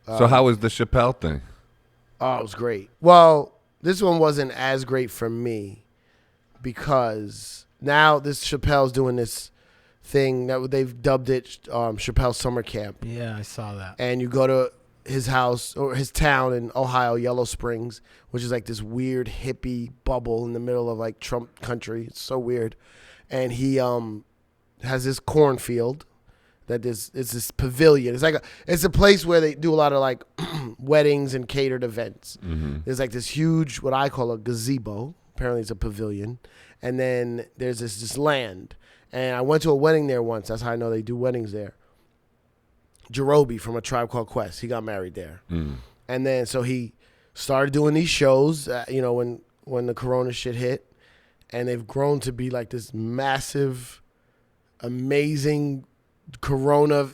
So how was the Chappelle thing? Oh, it was great. Well, this one wasn't as great for me because now this Chappelle's doing this thing that they've dubbed it Chapelle Summercamp. Yeah, I saw that. And you go to his house or his town in Ohio, Yellow Springs, which is like this weird hippie bubble in the middle of like Trump country. It's so weird. And he has this cornfield that it's this pavilion. It's a place where they do a lot of like weddings and catered events. Mm-hmm. There's like this huge, what I call a gazebo. Apparently it's a pavilion. And then there's this land. And I went to a wedding there once. That's how I know they do weddings there. Jerobi from A Tribe Called Quest. He got married there. Mm. And then so he started doing these shows, when the corona shit hit. And they've grown to be like this massive, amazing corona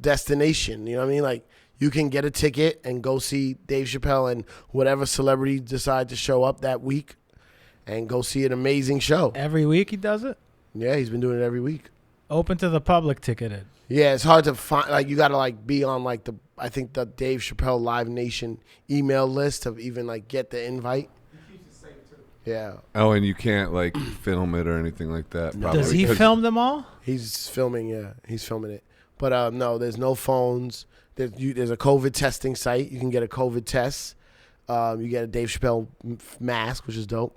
destination. You know what I mean? Like you can get a ticket and go see Dave Chappelle and whatever celebrity decide to show up that week and go see an amazing show. Every week he does it? Yeah, he's been doing it every week. Open to the public ticketed. Yeah, it's hard to find. Like you got to like be on like I think the Dave Chappelle Live Nation email list to even like get the invite. Yeah. Oh, and you can't like film it or anything like that. Probably. Does he film them all? He's filming. Yeah, he's filming it. But no, there's no phones. There's a COVID testing site. You can get a COVID test. You get a Dave Chappelle mask, which is dope.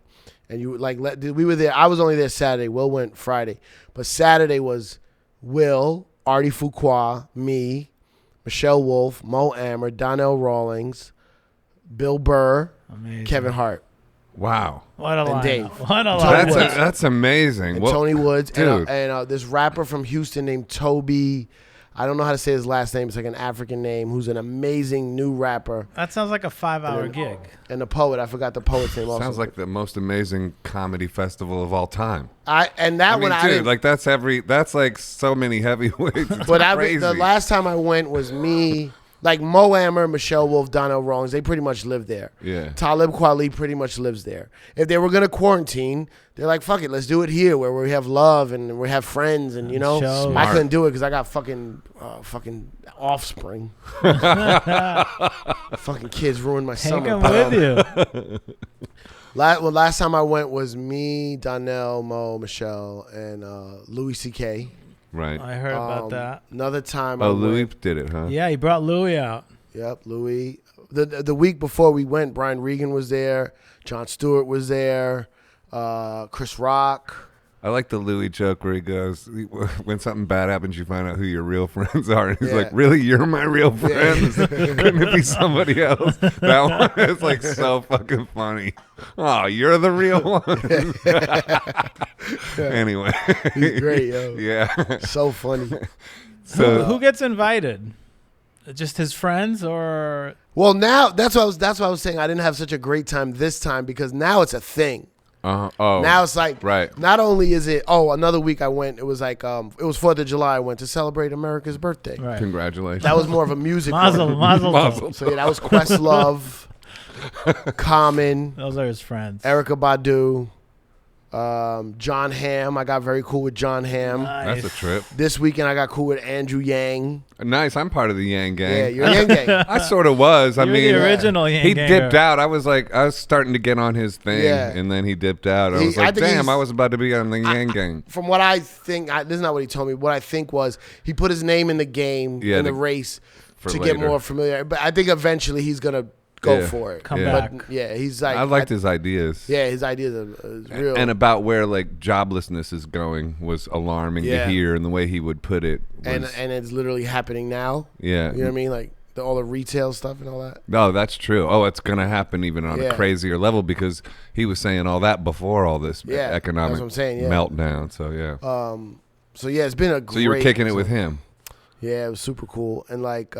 And we were there. I was only there Saturday. Will went Friday, but Saturday was Will, Artie Fuqua, me, Michelle Wolf, Mo Amer, Donnell Rawlings, Bill Burr, Amazing. Kevin Hart. Wow. What a And lineup. Dave. What a lineup. That's amazing. And Well, Tony Woods, dude. and this rapper from Houston named Toby. I don't know how to say his last name. It's like an African name. Who's an amazing new rapper. That sounds like a 5-hour gig. And the poet, I forgot the poet's name. Also, Sounds like the most amazing comedy festival of all time. That's like so many heavyweights. It's But crazy. the last time I went was me, like Mo Amer, Michelle Wolf, Donnell Rawlings. They pretty much live there. Yeah. Talib Kweli pretty much lives there. If they were gonna quarantine, they're like, fuck it, let's do it here where we have love and we have friends and Shows. I couldn't do it because I got fucking offspring. Fucking kids ruined my Take summer. him with you. Last time I went was me, Donnell, Mo, Michelle, and Louis C.K. Right. I heard about that. Another time. Oh, Louis did it, huh? Yeah, he brought Louis out. Yep, Louis. The week before we went, Brian Regan was there. Jon Stewart was there. Chris Rock. I like the Louis joke where he goes, when something bad happens, you find out who your real friends are. And he's like, really? You're my real friends? Couldn't it be somebody else? That one is like so fucking funny. Oh, you're the real one. Anyway. He's great, yo. Yeah. So funny. So Who gets invited? Just his friends or? Well, now that's what I was saying. I didn't have such a great time this time because now it's a thing. oh, Now it's like, right. Not only is it, another week I went, it was like, it was 4th of July. I went to celebrate America's birthday. Right. Congratulations. That was more of a music Mazel, one. mazel Mazel. tov. So yeah, that was Questlove, Common, Those are his friends. Erica Badu, John Hamm. I got very cool with John Hamm. Nice. That's a trip. This weekend I got cool with Andrew Yang. Nice. I'm part of the Yang Gang. Yeah, you're Yang Gang. I sort of was. I You're mean, the original Yang he Ganger. dipped out. I was starting to get on his thing, Yeah. and then he dipped out. I He- was I like, think damn, he's- I was about to be on the Yang Gang. From what I think, this is not what he told me. What I think was he put his name in the game, Yeah, in the to- race, for to later. get more familiar. But I think eventually he's going to go Yeah. for it. Come Yeah. back. But yeah, he's like, I liked his ideas. Yeah, his ideas are real. And about where like joblessness is going was alarming Yeah. to hear, and the way he would put it was, and it's literally happening now. yeah. You know what I mean? Like all the retail stuff and all that. No, that's true. Oh, it's gonna happen even on Yeah. a crazier level because he was saying all that before all this Yeah, economic that's what I'm saying, yeah. meltdown. So yeah. So yeah, it's been a great. So you were kicking it with him. Yeah, it was super cool. And like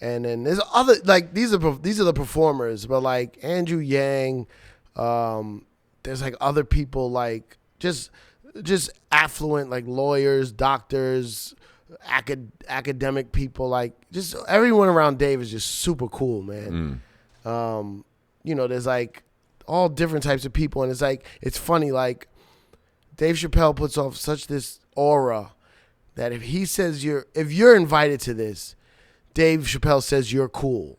and then there's other like these are the performers, but like Andrew Yang, there's like other people like just affluent like lawyers, doctors, academic people, like just everyone around Dave is just super cool, man. There's like all different types of people, and it's like it's funny, like Dave Chappelle puts off such this aura that if he says if you're invited to this, Dave Chappelle says you're cool.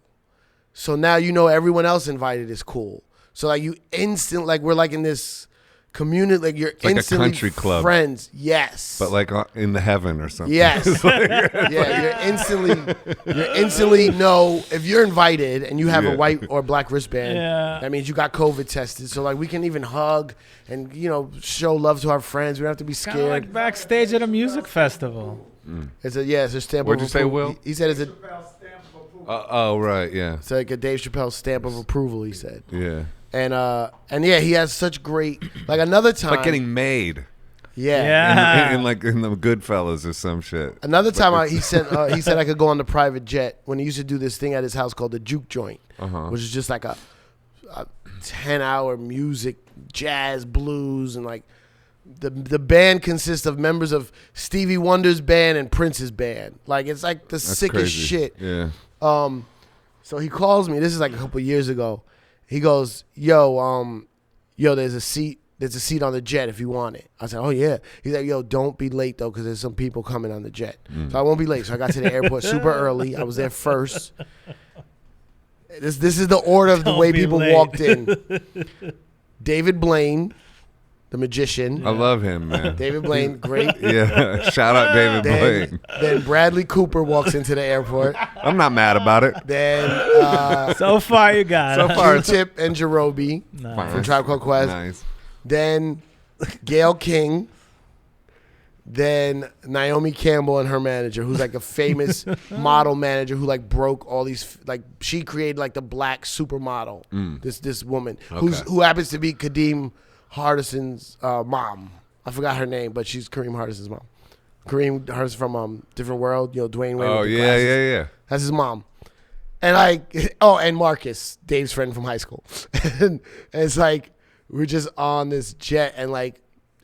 So now you know everyone else invited is cool. So like you instant like we're like in this community, like you're like instantly a country club. friends. Yes. But like in the heaven or something. Yes. Yeah, you're instantly know if you're invited and you have a white or black wristband, that means you got COVID tested. So like we can even hug and show love to our friends. We don't have to be scared. Kind of like backstage at a music festival. It's a stamp What'd of you say, approval. Will? He said it's a Oh, right, yeah. it's like a Dave Chappelle stamp of approval, he said. Yeah. And yeah, he has such great like another time Like getting made. Yeah. In like in the Goodfellas or some shit. Another time he said I could go on the private jet when he used to do this thing at his house called the Juke Joint, which is just like a 10-hour music, jazz, blues, and like the band consists of members of Stevie Wonder's band and Prince's band. Like it's like the sickest crazy. shit. Yeah. So he calls me. This is like a couple years ago. He goes, yo, there's a seat on the jet if you want it. I said, oh yeah. He's like, yo, don't be late though, because there's some people coming on the jet. So I won't be late. So I got to the airport super early. I was there first. This is the order of the way people walked in. David Blaine, the magician. I love him, man. David Blaine, great. Yeah. Shout out David Blaine. Then Bradley Cooper walks into the airport. I'm not mad about it. Then So far you got So it. far, Q-Tip and Jerobi from Tribe Called Quest. Nice. Then Gayle King. Then Naomi Campbell and her manager, who's like a famous model manager who like broke all these, like she created like the black supermodel. This woman who happens to be Kadeem Hardison's mom. I forgot her name, but she's Kareem Hardison's mom. Kareem Hardison from Different World, Dwayne Wade. Oh with the yeah, glasses. yeah. That's his mom. And like, and Marcus, Dave's friend from high school. And it's like we're just on this jet, and like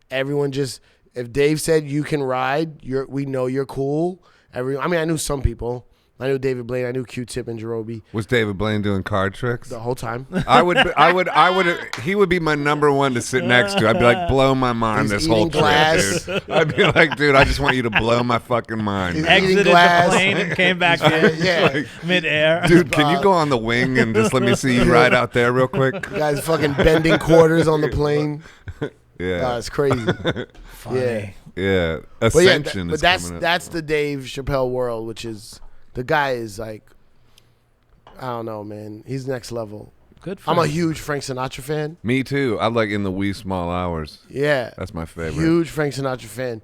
everyone just. If Dave said you can ride, we know you're cool. I knew some people. I knew David Blaine. I knew Q-Tip and Jerobi. Was David Blaine doing card tricks? The whole time. I would. He would be my number one to sit next to. I'd be like, blow my mind He's this whole eating glass. trip, dude. I'd be like, dude, I just want you to blow my fucking mind. He's man. eating Exited the glass. plane and came back Yeah. mid-air. Dude, can you go on the wing and just let me see you ride out there real quick? Guys fucking bending quarters on the plane. Yeah. It's crazy. Funny. Yeah. Yeah. But yeah, Ascension but is that's coming up. that's the Dave Chappelle world, which is the guy is like, I don't know, man. He's next level. Good for I'm a him. huge Frank Sinatra fan. Me too. I like In the Wee Small Hours. Yeah. That's my favorite. Huge Frank Sinatra fan.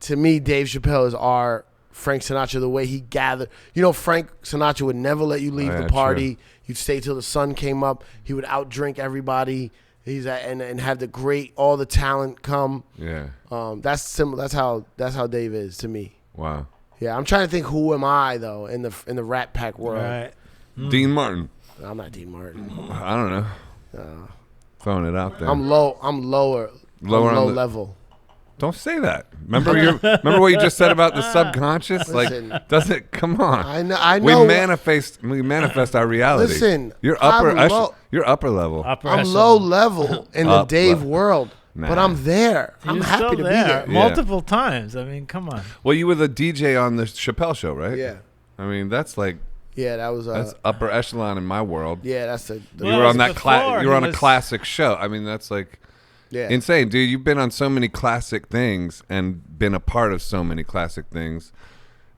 To me, Dave Chappelle is our Frank Sinatra, the way he gathered. Frank Sinatra would never let you leave Oh, the yeah, party. You'd stay till the sun came up. He would outdrink everybody. And have all the talent come. Yeah. That's similar. That's how Dave is to me. Wow. Yeah, I'm trying to think who am I though in the Rat Pack world. Right. Dean Martin. I'm not Dean Martin. I don't know. Throwing it out there. I'm lower. I'm Lower low on the- level. Don't say that. Remember what you just said about the subconscious? Listen. Like, does it? Come on. I know. We manifest our reality. Listen, you're I'm low. you're upper level. Upper I'm echelon. low level in the Up Dave level. world, Nah. but I'm there. I'm You're happy still to there be there. multiple times. I mean, come on. Well, you were the DJ on the Chappelle show, right? Yeah, I mean, that's like yeah. That was that's upper echelon in my world. yeah. That's the Well, You were it on was that before you were on he a was- classic show. I mean, that's like yeah. insane, dude. You've been on so many classic things and been a part of so many classic things.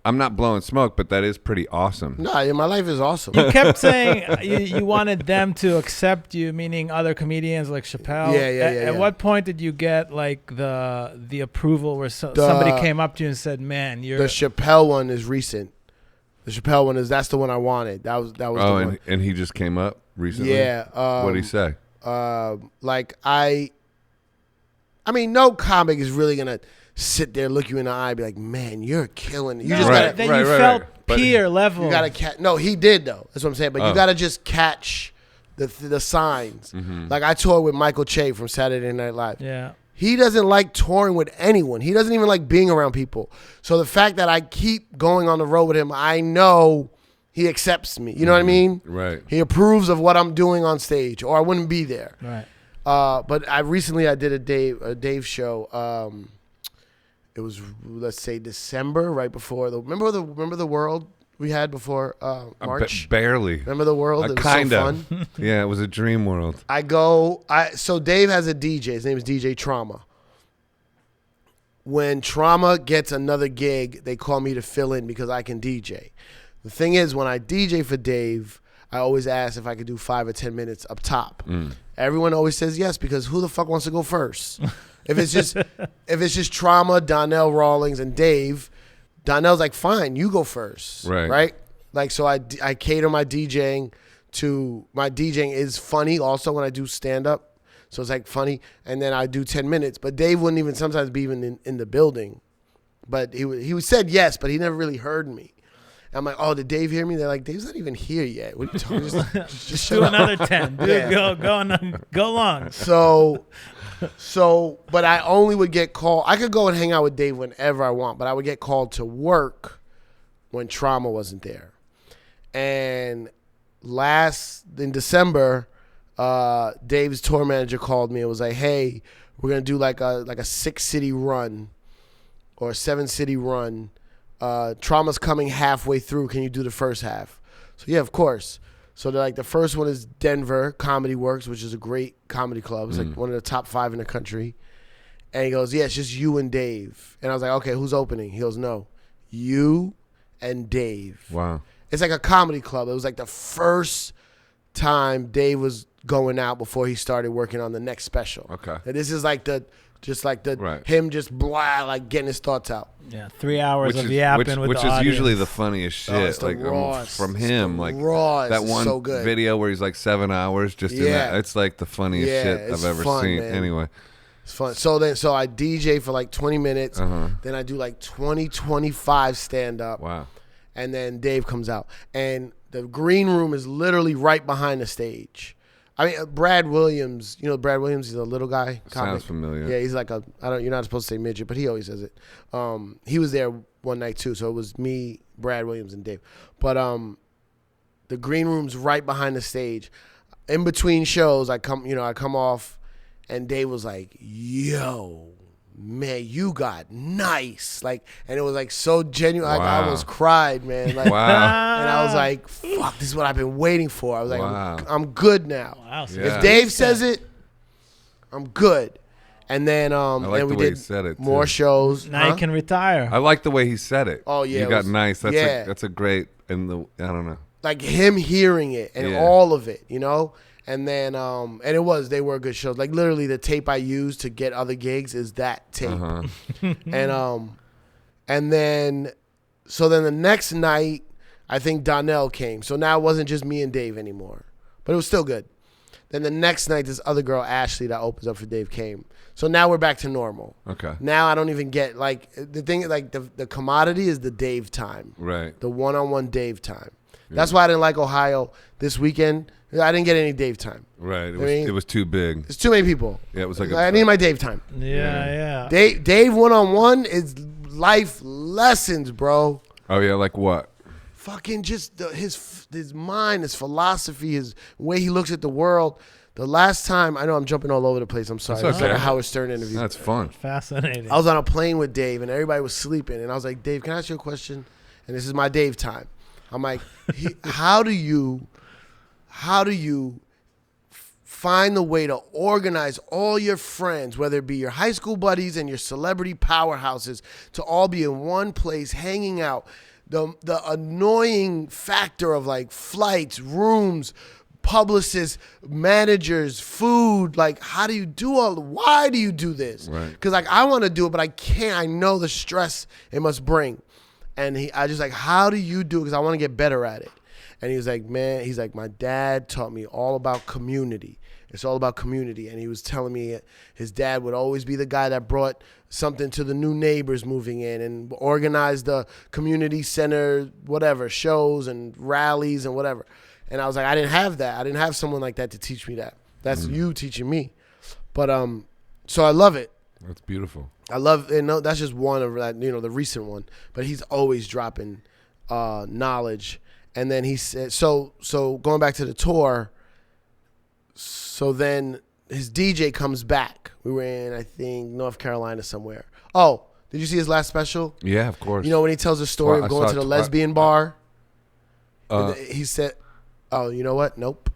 I'm not blowing smoke, but that is pretty awesome. No, my life is awesome. You kept saying you wanted them to accept you, meaning other comedians like Chappelle. Yeah. At what point did you get like the approval where somebody came up to you and said, "Man, you're." The Chappelle one is recent. The Chappelle one that's the one I wanted. That was the one. And he just came up recently. Yeah. What did he say? Like I mean, no comic is really gonna sit there, look you in the eye, and be like, "Man, you're killing it." You just Right. gotta. Then right, you right, felt right. But- peer level. You gotta catch. No, he did though. That's what I'm saying. But Oh. you gotta just catch the signs. Mm-hmm. Like I toured with Michael Che from Saturday Night Live. Yeah. He doesn't like touring with anyone. He doesn't even like being around people. So the fact that I keep going on the road with him, I know he accepts me. You know what I mean? Right. He approves of what I'm doing on stage, or I wouldn't be there. Right. But I did a Dave show. It was, let's say, December, right before remember the World we had before March? Barely. Remember the world? It was Kinda. so fun. Yeah, it was a dream world. So Dave has a DJ. His name is DJ Trauma. When Trauma gets another gig, they call me to fill in because I can DJ. The thing is, when I DJ for Dave, I always ask if I could do 5 or 10 minutes up top. Everyone always says yes because who the fuck wants to go first? If it's just Trauma, Donnell Rawlings, and Dave, Donnell's like, fine, you go first. Right? Like, so I cater my DJing is funny also when I do stand-up. So it's like funny, and then I do 10 minutes. But Dave wouldn't even sometimes be even in the building. But he said yes, but he never really heard me. And I'm like, oh, did Dave hear me? They're like, Dave's not even here yet. What are you talking? Just do another 10. Yeah. Go long. So, but I only would get called. I could go and hang out with Dave whenever I want, but I would get called to work when Trauma wasn't there. And in December, Dave's tour manager called me and was like, hey, we're going to do like a 6-city run or a 7-city run. Trauma's coming halfway through. Can you do the first half? So yeah, of course. So they're like, the first one is Denver Comedy Works, which is a great comedy club. It's like one of the top 5 in the country. And he goes, yeah, it's just you and Dave. And I was like, okay, who's opening? He goes, no, you and Dave. Wow. It's like a comedy club. It was like the first time Dave was going out before he started working on the next special. Okay. And this is like Right. him just blah, like getting his thoughts out. Yeah, 3 hours of yapping with which the is audience. usually the funniest shit. it's the like rawest. From him, It's the like rawest. that It's one so good. video where he's like 7 hours just in Yeah. that. It's like the funniest Yeah, shit it's I've ever fun, seen. man. Anyway, It's fun. So I DJ for like 20 minutes. Then I do like 25 stand up. wow. And then Dave comes out. And the green room is literally right behind the stage. I mean, Brad Williams, Brad Williams, he's a little guy. Sounds familiar. Yeah, he's like you're not supposed to say midget, but he always says it. He was there one night too, so it was me, Brad Williams, and Dave. But the green room's right behind the stage. In between shows, I come off, and Dave was like, yo, man, you got nice. Like, and it was like so genuine. Like, I almost cried, man. Like, Wow. And I was like, fuck, this is what I've been waiting for. I was like, Wow. I'm good now. Wow, so Yeah. If Dave says it, I'm good. And then I like then we the way he did said it, more too. shows. Now you can retire. I like the way he said it. Oh, yeah, You it got was- nice. That's yeah. that's a great I don't know. Like him hearing it and Yeah. all of it, And then they were good shows. Like literally the tape I used to get other gigs is that tape. And then the next night I think Donnell came. So now it wasn't just me and Dave anymore. But it was still good. Then the next night this other girl, Ashley, that opens up for Dave came. So now we're back to normal. Okay. Now I don't even get like the thing like the commodity is the Dave time. Right. The one-on-one Dave time. That's why I didn't like Ohio this weekend. I didn't get any Dave time. Right. It was too big. It's too many people. Yeah, it was like I need my Dave time. Yeah. Dave one-on-one is life lessons, bro. Oh yeah, like what? Fucking just his mind, his philosophy, his way he looks at the world. The last time, I know I'm jumping all over the place. I'm sorry. That's It's like okay. a Howard Stern interview. That's fun. Fascinating. I was on a plane with Dave, and everybody was sleeping. And I was like, Dave, can I ask you a question? And this is my Dave time. I'm like, how do you find the way to organize all your friends, whether it be your high school buddies and your celebrity powerhouses, to all be in one place hanging out? The annoying factor of like flights, rooms, publicists, managers, food, like how do you do why do you do this? Right. Because like I want to do it, but I can't. I know the stress it must bring. And I just like, how do you do it? Because I want to get better at it. And he was like, man, my dad taught me all about community. It's all about community. And he was telling me his dad would always be the guy that brought something to the new neighbors moving in and organized the community center, whatever, shows and rallies and whatever. And I was like, I didn't have that. I didn't have someone like that to teach me that. That's you teaching me. But so I love it. That's beautiful. I love it. No, that's just one of that, the recent one. But he's always dropping knowledge. And then he said, so going back to the tour, so then his DJ comes back. We were in, I think, North Carolina somewhere. Oh, did you see his last special? Yeah, of course. When he tells the story I of going saw to the it lesbian bar? He said, "Oh, you know what? Nope,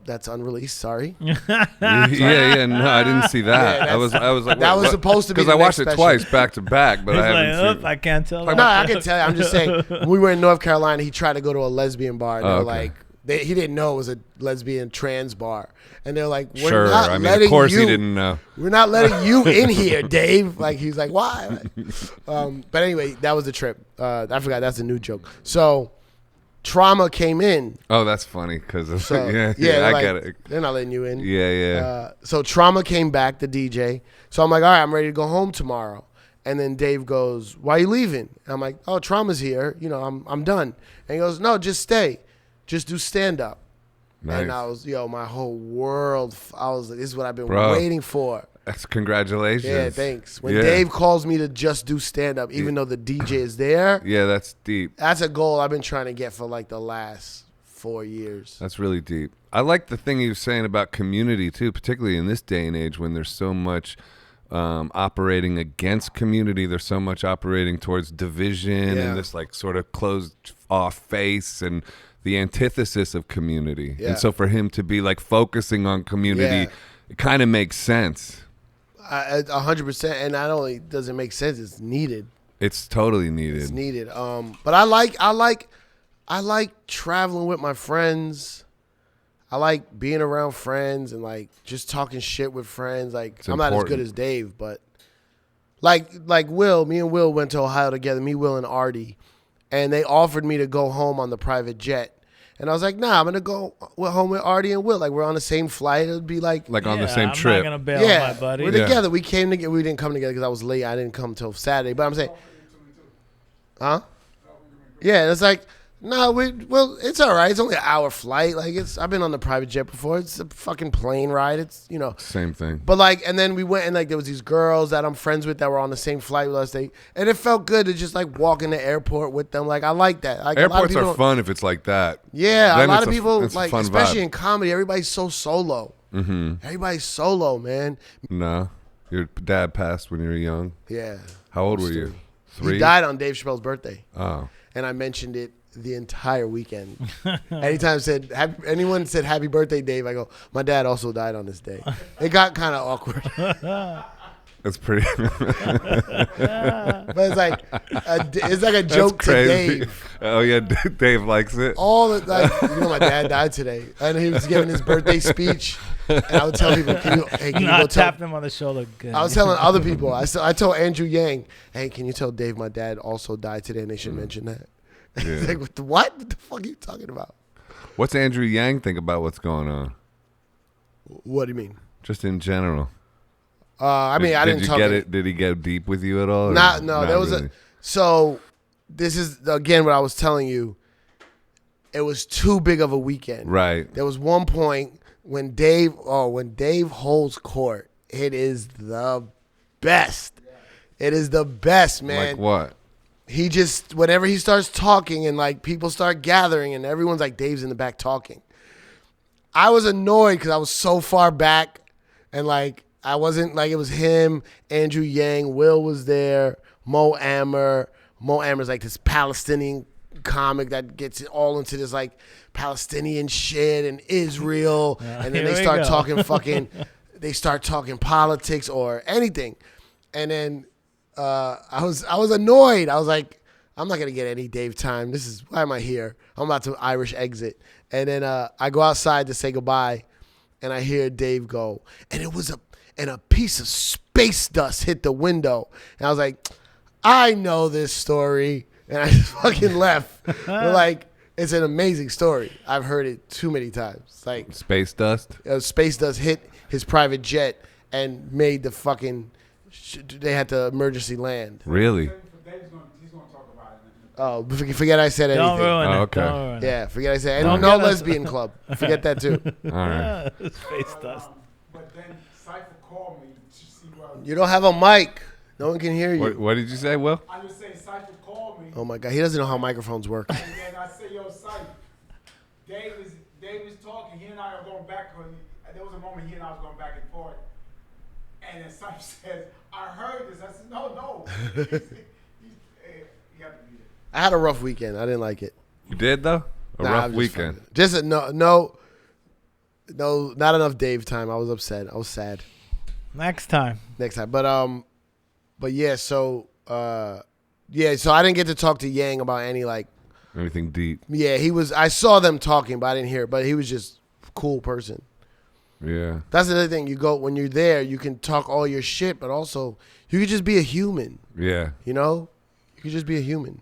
that's unreleased. Sorry." No, I didn't see that. Yeah, I was like, that was supposed to be because I the watched next it special. twice back to back, but He's I haven't like, seen. I can't tell. No, I can tell you. I'm just saying. When we were in North Carolina, he tried to go to a lesbian bar. And they were like, he didn't know it was a lesbian trans bar, and they're like, "We're not letting of course you. he didn't know. We're not letting you in here, Dave." Like he's like, "Why?" But anyway, that was the trip. I forgot that's a new joke. So, Trauma came in. Oh, that's funny because So, I like, get it. They're not letting you in. Yeah. So Trauma came back, the DJ. So I'm like, all right, I'm ready to go home tomorrow. And then Dave goes, "Why are you leaving?" And I'm like, "Oh, Trauma's here. You know, I'm done." And he goes, "No, just stay. Just do stand up." Nice. And I was, my whole world. I was like, this is what I've been Bro. waiting for. That's congratulations. Yeah, thanks. When Dave calls me to just do stand up, even though the DJ is there, Yeah, that's deep. that's a goal I've been trying to get for like the last 4 years. That's really deep. I like the thing you were saying about community too, particularly in this day and age when there's so much operating against community. There's so much operating towards division and this like sort of closed off face and the antithesis of community. Yeah. And so for him to be like focusing on community, it kind of makes sense. 100%. And not only does it make sense, it's needed. It's totally needed. It's needed. But I like traveling with my friends. I like being around friends and like just talking shit with friends. Like I'm not as good as Dave, but like Will, me and Will went to Ohio together. Me, Will, and Artie, and they offered me to go home on the private jet. And I was like, nah, I'm going to go home with Artie and Will. Like, we're on the same flight. It would be like on the same I'm trip. not going to bail on my buddy. We're together. We came together. We didn't come together because I was late. I didn't come till Saturday. But I'm saying, huh? Yeah, it's like, it's all right. It's only an hour flight. Like, I've been on the private jet before. It's a fucking plane ride. It's, Same thing. But like, and then we went and like there was these girls that I'm friends with that were on the same flight with us. And it felt good to just like walk in the airport with them. Like I like that. Like, airports are fun if it's like that. Yeah, then a lot of people it's a like, fun especially vibe. in comedy, everybody's so solo. Mm-hmm. Everybody's solo, man. No, your dad passed when you were young. Yeah. How old were you? 3? He died on Dave Chappelle's birthday. Oh. And I mentioned it the entire weekend. Anytime anyone said happy birthday, Dave, I go, my dad also died on this day. It got kind of awkward. That's pretty. But it's like a joke to Dave. Oh yeah, Dave likes it. My dad died today, and he was giving his birthday speech. And I would tell people, can you go tap them on the shoulder? Good. I was telling other people. I told Andrew Yang, hey, can you tell Dave my dad also died today, and they should mention that. Yeah. He's like, what? What the fuck are you talking about? What's Andrew Yang think about what's going on? What do you mean? Just in general. I didn't talk. Did he get deep with you at all? No. There was really? So this is again what I was telling you. It was too big of a weekend. Right. There was one point when Dave holds court. It is the best. It is the best, man. Like what? He just, whenever he starts talking and like people start gathering and everyone's like, Dave's in the back talking. I was annoyed because I was so far back and like I wasn't like, it was him, Andrew Yang, Will was there, Mo Amer. Mo Amer's like this Palestinian comic that gets all into this like Palestinian shit and Israel. And then they start talking politics or anything. And then I was annoyed. I was like, I'm not gonna get any Dave time. Why am I here? I'm about to Irish exit. And then I go outside to say goodbye, and I hear Dave go, and it was a piece of space dust hit the window. And I was like, I know this story, and I just fucking left. But like, it's an amazing story. I've heard it too many times. Like space dust. Space dust hit his private jet and made the fucking. They had to emergency land. Really? He's going to talk about it. Oh, forget I said anything. Don't ruin it. Okay. Don't ruin it. Yeah, forget I said anything. No lesbian club. Forget that too. All right. Space dust. But then Cipha called me to see what. You don't have a mic. No one can hear you. What did you say, Will? I just say Cipha called me. Oh my God, he doesn't know how microphones work. And then I say, yo, Cipha, Dave is talking. He and I are going back. There was a moment he and I was going back and forth. And then Cipha says, I heard this. I said, no. You have to be there. I had a rough weekend. I didn't like it. You did though? A rough weekend. Just no, not enough Dave time. I was upset. I was sad. Next time. But yeah. So so I didn't get to talk to Yang about any like anything deep. Yeah, he was. I saw them talking, but I didn't hear it. But he was just a cool person. Yeah. That's the other thing. You go when you're there, you can talk all your shit, but also you could just be a human. Yeah. You know, you could just be a human.